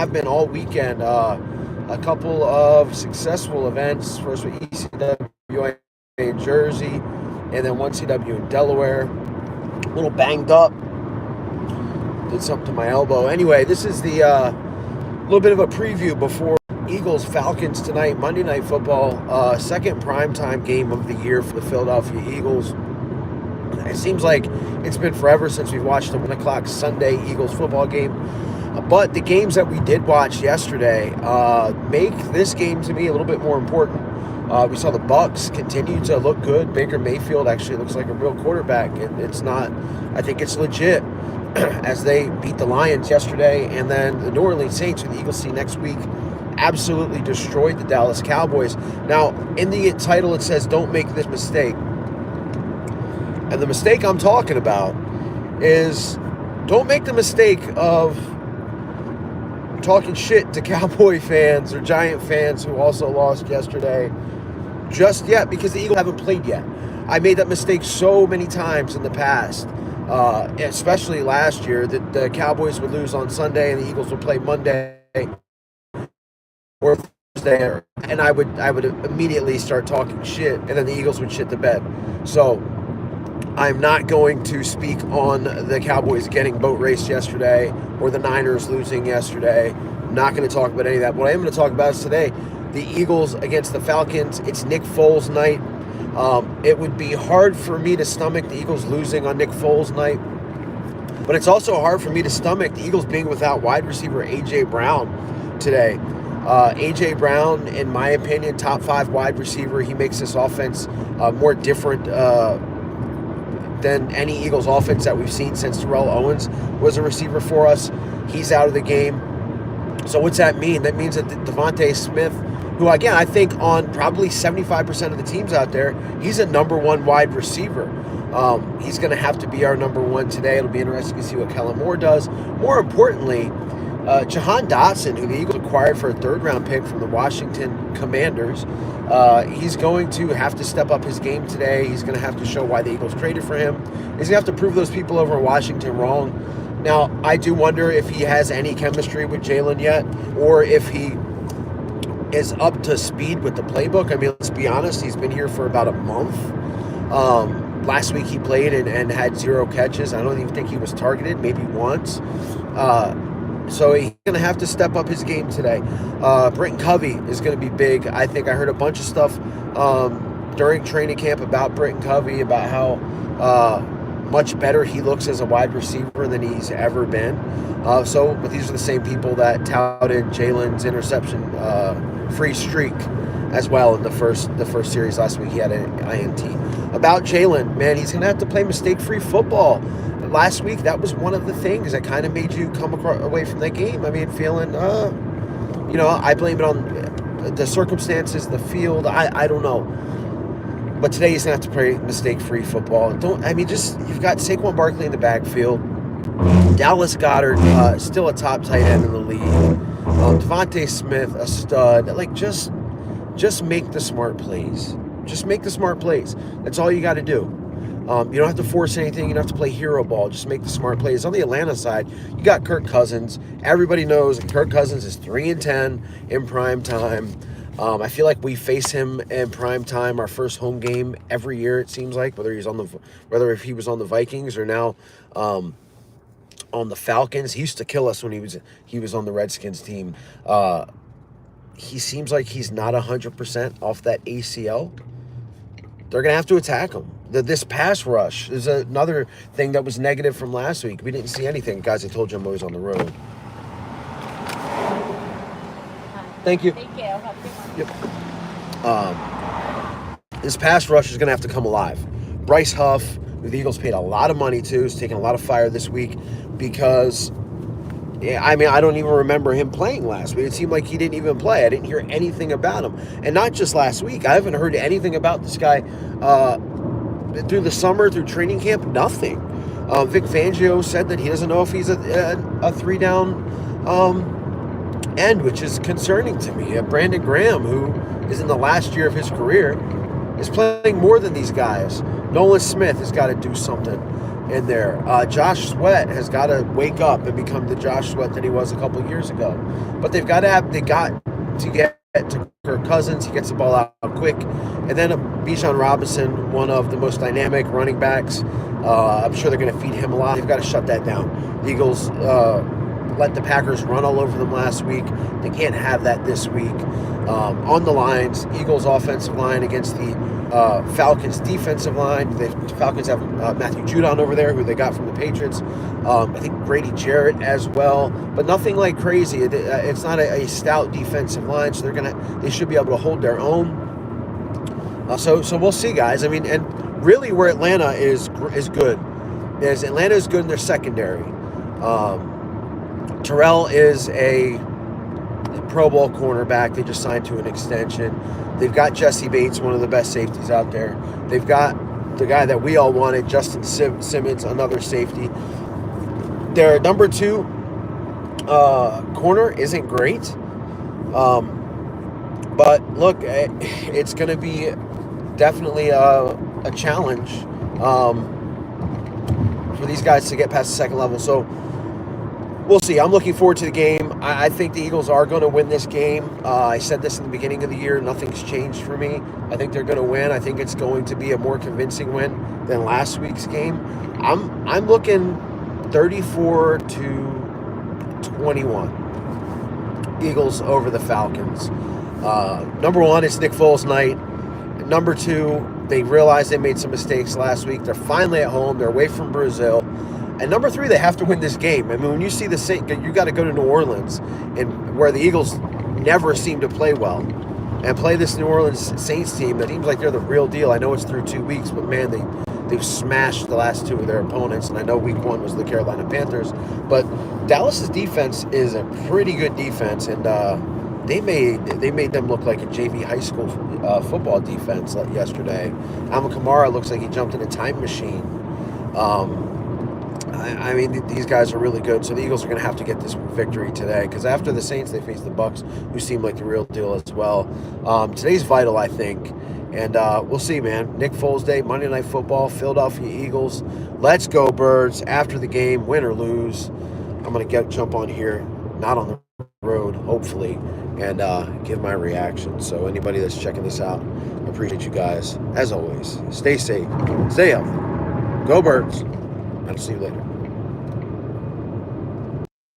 have been all weekend. A couple of successful events. First with ECWA in Jersey, and then one CW in Delaware. A little banged up. Did something to my elbow. Anyway, this is the little bit of a preview before Eagles Falcons tonight, Monday Night Football, second primetime game of the year for the Philadelphia Eagles. It seems like it's been forever since we've watched the 1 o'clock Sunday Eagles football game. But the games that we did watch yesterday make this game to me a little bit more important. We saw the Bucs continue to look good. Baker Mayfield actually looks like a real quarterback, and it's not. I think it's legit as they beat the Lions yesterday, and then the New Orleans Saints, who the Eagles see next week, absolutely destroyed the Dallas Cowboys. Now, in the title, it says, "Don't make this mistake." And the mistake I'm talking about is don't make the mistake of talking shit to Cowboy fans or Giant fans who also lost yesterday just yet, because the Eagles haven't played yet. I made that mistake so many times in the past, especially last year, that the Cowboys would lose on Sunday and the Eagles would play Monday or Thursday, and I would immediately start talking shit, and then the Eagles would shit the bed. So I'm not going to speak on the Cowboys getting boat raced yesterday or the Niners losing yesterday. I'm not going to talk about any of that. What I am going to talk about is today, the Eagles against the Falcons. It's Nick Foles night. It would be hard for me to stomach the Eagles losing on Nick Foles night, but it's also hard for me to stomach the Eagles being without wide receiver A.J. Brown today. A.J. Brown, in my opinion, top 5 wide receiver. He makes this offense more different than any Eagles offense that we've seen since Terrell Owens was a receiver for us. He's out of the game. So what's that mean? That means that Devontae Smith, who, again, I think on probably 75% of the teams out there, he's a number 1 wide receiver. He's going to have to be our number 1 today. It'll be interesting to see what Kellen Moore does. More importantly, Jahan Dotson, who the Eagles acquired for a 3rd-round pick from the Washington Commanders, he's going to have to step up his game today. He's going to have to show why the Eagles traded for him. He's going to have to prove those people over in Washington wrong. Now, I do wonder if he has any chemistry with Jalen yet, or if he is up to speed with the playbook. I mean, let's be honest, he's been here for about a month. Last week he played and had 0 catches. I don't even think he was targeted, maybe once. So he's going to have to step up his game today. Britton Covey is going to be big. I think I heard a bunch of stuff during training camp about Britton Covey, about how much better he looks as a wide receiver than he's ever been. But these are the same people that touted Jalen's interception-free streak as well in the first series last week. He had an INT. About Jalen, man, he's going to have to play mistake-free football. Last week, that was one of the things that kind of made you come away from that game. I mean, feeling, I blame it on the circumstances, the field. I don't know. But today he's going to have to play mistake-free football. You've got Saquon Barkley in the backfield. Dallas Goedert, still a top tight end in the league. Devontae Smith, a stud. Just make the smart plays. Just make the smart plays. That's all you got to do. You don't have to force anything. You don't have to play hero ball. Just make the smart plays. On the Atlanta side, you got Kirk Cousins. Everybody knows that Kirk Cousins is 3-10 in prime time. I feel like we face him in prime time, our first home game every year. It seems like whether if he was on the Vikings or now on the Falcons. He used to kill us when he was on the Redskins team. He seems like he's not 100% off that ACL. They're going to have to attack him. This pass rush is another thing that was negative from last week. We didn't see anything. Guys, I told you I'm always on the road. Thank you. Thank you. Have a good one. Yep. This pass rush is going to have to come alive. Bryce Huff, who the Eagles paid a lot of money to, is taking a lot of fire this week because, I don't even remember him playing last week. It seemed like he didn't even play. I didn't hear anything about him. And not just last week. I haven't heard anything about this guy through the summer, through training camp, nothing. Vic Fangio said that he doesn't know if he's a 3-down end, which is concerning to me. Brandon Graham, who is in the last year of his career, is playing more than these guys. Nolan Smith has got to do something. in there. Josh Sweat has got to wake up and become the Josh Sweat that he was a couple years ago. But they got to get to Kirk Cousins. He gets the ball out quick. And then Bijan Robinson, one of the most dynamic running backs. I'm sure they're going to feed him a lot. They've got to shut that down. The Eagles let the Packers run all over them last week. They can't have that this week. On the lines, Eagles offensive line against the Falcons defensive line. The Falcons have Matthew Judon over there, who they got from the Patriots. I think Grady Jarrett as well, but nothing like crazy. It's not a stout defensive line, so they should be able to hold their own. So we'll see, guys. I mean, and really where Atlanta is good is Atlanta is good in their secondary. Terrell is a Pro Bowl cornerback. They just signed to an extension. They've got Jesse Bates, one of the best safeties out there. They've got the guy that we all wanted, Justin Simmons, another safety. Their number 2 corner isn't great. But look, it's going to be definitely a challenge for these guys to get past the second level. So we'll see. I'm looking forward to the game. I think the Eagles are going to win this game. I said this in the beginning of the year. Nothing's changed for me. I think they're going to win. I think it's going to be a more convincing win than last week's game. I'm looking 34-21. Eagles over the Falcons. Number 1, it's Nick Foles' night. Number 2, they realized they made some mistakes last week. They're finally at home. They're away from Brazil. And number 3, they have to win this game. I mean, when you see the Saints, you got to go to New Orleans, and where the Eagles never seem to play well, and play this New Orleans Saints team that seems like they're the real deal. I know it's through 2 weeks, but man, they've smashed the last 2 of their opponents. And I know week 1 was the Carolina Panthers, but Dallas's defense is a pretty good defense, and they made them look like a JV high school football defense yesterday. Alvin Kamara looks like he jumped in a time machine. I mean, these guys are really good, so the Eagles are going to have to get this victory today, because after the Saints, they face the Bucs, who seem like the real deal as well. Today's vital, I think, and we'll see, man. Nick Foles Day, Monday Night Football, Philadelphia Eagles. Let's go, Birds. After the game, win or lose, I'm going to jump on here, not on the road, hopefully, and give my reaction. So anybody that's checking this out, I appreciate you guys. As always, stay safe, stay healthy. Go Birds. I'll see you later.